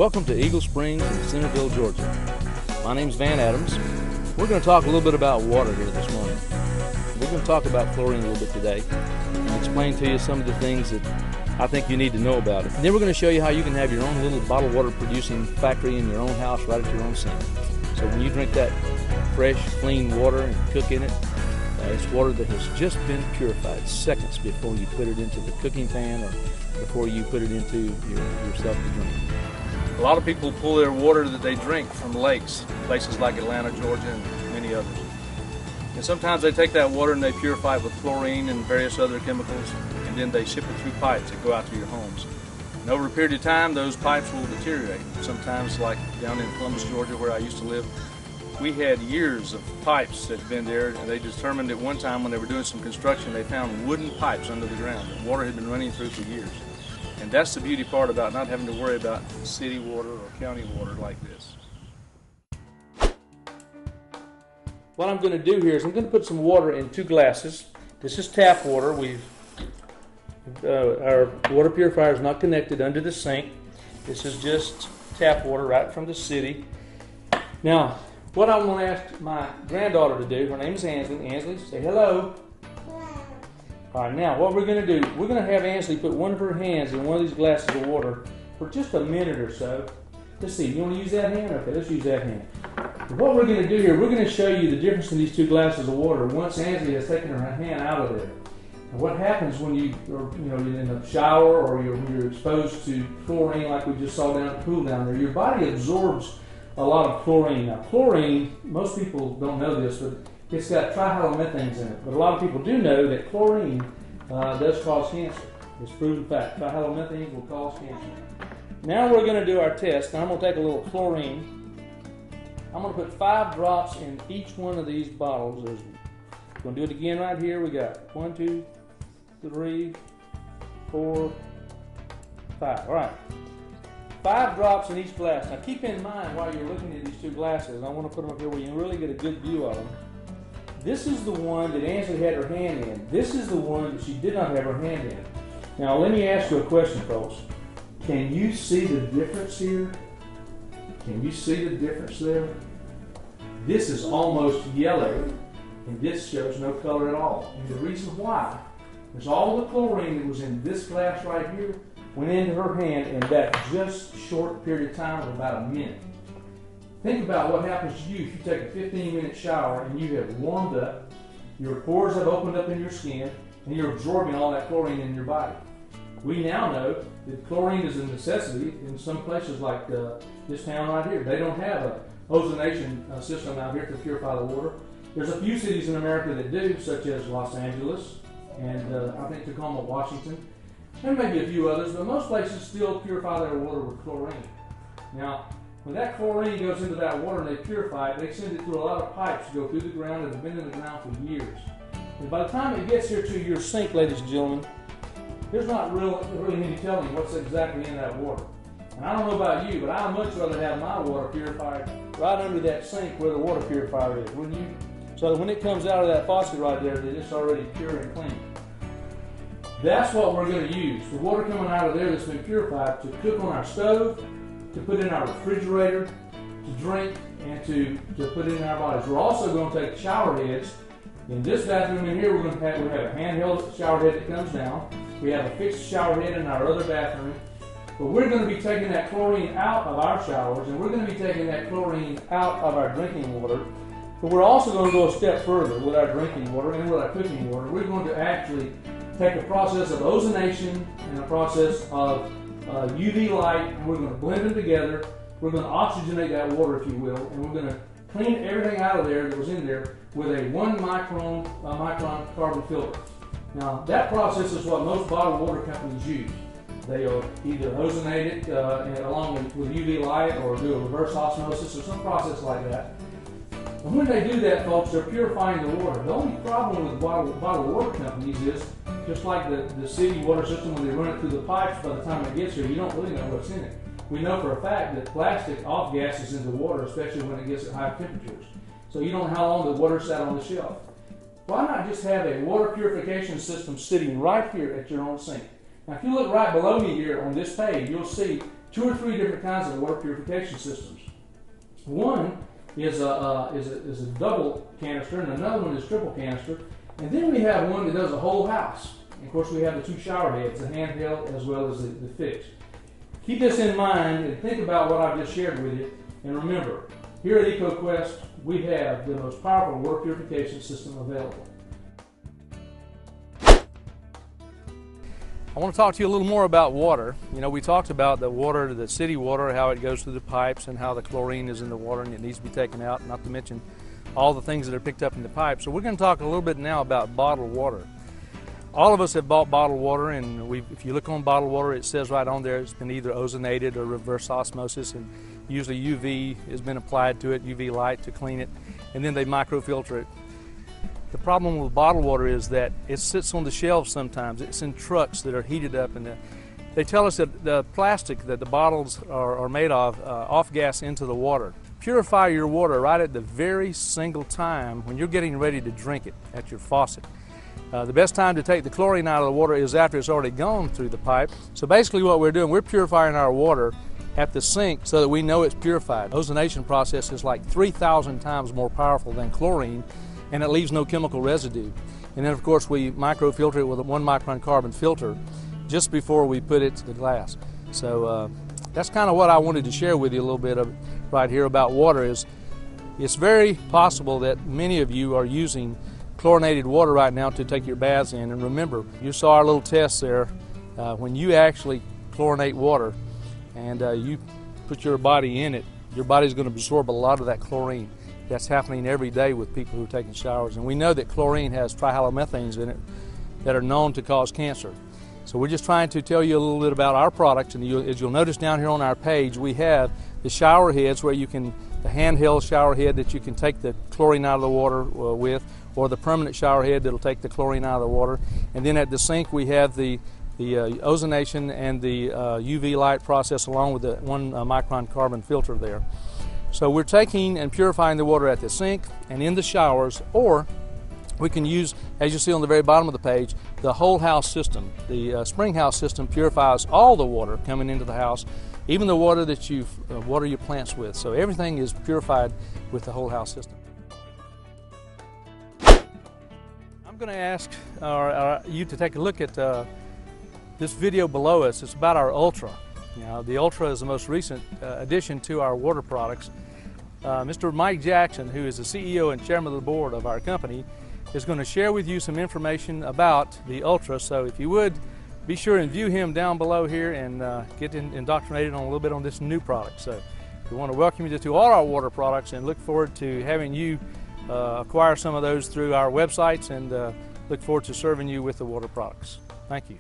Welcome to Eagle Springs in Centerville, Georgia. My name's Van Adams. We're going to talk a little bit about water here this morning. We're going to talk about chlorine a little bit today and explain to you some of the things that I think you need to know about it. And then we're going to show you how you can have your own little bottled water producing factory in your own house right at your own sink. So when you drink that fresh, clean water and cook in it, it's water that has just been purified seconds before you put it into the cooking pan or before you put it into yourself to drink. A lot of people pull their water that they drink from lakes, places like Atlanta, Georgia, and many others. And sometimes they take that water and they purify it with chlorine and various other chemicals, and then they ship it through pipes that go out to your homes. And over a period of time, those pipes will deteriorate. Sometimes, like down in Columbus, Georgia, where I used to live, we had years of pipes that had been there, and they determined at one time when they were doing some construction, they found wooden pipes under the ground that water had been running through for years. And that's the beauty part about not having to worry about city water or county water like this. What I'm going to do here is I'm going to put some water in 2 glasses. This is tap water. Our water purifier is not connected under the sink. This is just tap water right from the city. Now, what I'm going to ask my granddaughter to do, her name is Ansley. Ansley, say hello. All right, now what we're going to do, we're going to have Ansley put one of her hands in one of these glasses of water for just a minute or so. Let's see, you want to use that hand? Okay, let's use that hand. What we're going to do here, we're going to show you the difference in these 2 glasses of water once Ansley has taken her hand out of there. And what happens when you're in a shower or you're exposed to chlorine like we just saw down at the pool down there, your body absorbs a lot of chlorine. Now, chlorine, most people don't know this, but it's got trihalomethanes in it. But a lot of people do know that chlorine does cause cancer. It's proven fact. Trihalomethanes will cause cancer. Now we're going to do our test. Now I'm going to take a little chlorine. I'm going to put 5 drops in each one of these bottles. We're going to do it again right here. We got 1, 2, 3, 4, 5. All right. 5 drops in each glass. Now keep in mind while you're looking at these 2 glasses, I want to put them up here where you can really get a good view of them. This is the one that Ansley had her hand in. This is the one that she did not have her hand in. Now let me ask you a question, folks. Can you see the difference here? Can you see the difference there? This is almost yellow, and this shows no color at all. And the reason why is all the chlorine that was in this glass right here went into her hand in that just short period of time of about a minute. Think about what happens to you if you take a 15-minute shower and you have warmed up, your pores have opened up in your skin, and you're absorbing all that chlorine in your body. We now know that chlorine is a necessity in some places like this town right here. They don't have a ozonation system out here to purify the water. There's a few cities in America that do, such as Los Angeles and I think Tacoma, Washington. There may be a few others, but most places still purify their water with chlorine. Now, when that chlorine goes into that water and they purify it, they send it through a lot of pipes to go through the ground that have been in the ground for years. And by the time it gets here to your sink, ladies and gentlemen, there's not really any telling what's exactly in that water. And I don't know about you, but I'd much rather have my water purified right under that sink where the water purifier is, wouldn't you? So that when it comes out of that faucet right there, that it's already pure and clean. That's what we're going to use. The water coming out of there that's been purified to cook on our stove, to put in our refrigerator, to drink, and to put in our bodies. We're also going to take shower heads. In this bathroom in here, we have a handheld shower head that comes down. We have a fixed shower head in our other bathroom. But we're going to be taking that chlorine out of our showers, and we're going to be taking that chlorine out of our drinking water. But we're also going to go a step further with our drinking water and with our cooking water. We're going to actually take a process of ozonation and a process of UV light, and we're going to blend them together. We're going to oxygenate that water, if you will, and we're going to clean everything out of there that was in there with a 1 micron carbon filter. Now, that process is what most bottled water companies use. They will either ozonate it along with UV light or do a reverse osmosis or some process like that. And when they do that, folks, they're purifying the water. The only problem with bottled water companies is, just like the city water system, when they run it through the pipes, by the time it gets here, you don't really know what's in it. We know for a fact that plastic off-gases into water, especially when it gets at high temperatures. So you don't know how long the water sat on the shelf. Why not just have a water purification system sitting right here at your own sink? Now, if you look right below me here on this page, you'll see two or three different kinds of water purification systems. One is a double canister, and another one is triple canister. And then we have one that does a whole house. And of course, we have the two shower heads, the handheld as well as the fixed. Keep this in mind and think about what I've just shared with you. And remember, here at EcoQuest, we have the most powerful water purification system available. I want to talk to you a little more about water. You know, we talked about the water, the city water, how it goes through the pipes and how the chlorine is in the water and it needs to be taken out, not to mention all the things that are picked up in the pipe. So we're going to talk a little bit now about bottled water. All of us have bought bottled water, and if you look on bottled water, it says right on there it's been either ozonated or reverse osmosis, and usually UV has been applied to it, UV light to clean it, and then they microfilter it. The problem with bottled water is that it sits on the shelves sometimes. It's in trucks that are heated up, and they tell us that the plastic that the bottles are made of off-gas into the water. Purify your water right at the very single time when you're getting ready to drink it at your faucet. The best time to take the chlorine out of the water is after it's already gone through the pipe. So basically what we're doing, we're purifying our water at the sink so that we know it's purified. Ozonation process is like 3,000 times more powerful than chlorine, and it leaves no chemical residue. And then of course we microfilter it with a 1 micron carbon filter just before we put it to the glass. So that's kind of what I wanted to share with you a little bit of right here about water. Is it's very possible that many of you are using chlorinated water right now to take your baths in. And remember, you saw our little test there. When you actually chlorinate water and you put your body in it, your body's going to absorb a lot of that chlorine. That's happening every day with people who are taking showers. And we know that chlorine has trihalomethanes in it that are known to cause cancer. So we're just trying to tell you a little bit about our product. And as you'll notice down here on our page, we have the shower heads where you can, the handheld shower head that you can take the chlorine out of the water with, or the permanent shower head that'll take the chlorine out of the water. And then at the sink we have the ozonation and the UV light process along with the 1 micron carbon filter there. So we're taking and purifying the water at the sink and in the showers, or we can use, as you see on the very bottom of the page, the whole house system. The spring house system purifies all the water coming into the house, even the water that you water your plants with. So everything is purified with the whole house system. I'm going to ask you to take a look at this video below us. It's about our Ultra. You know, the Ultra is the most recent addition to our water products. Mr. Mike Jackson, who is the CEO and chairman of the board of our company, is going to share with you some information about the Ultra. So if you would, be sure and view him down below here and get indoctrinated on a little bit on this new product. So we want to welcome you to all our water products and look forward to having you acquire some of those through our websites, and look forward to serving you with the water products. Thank you.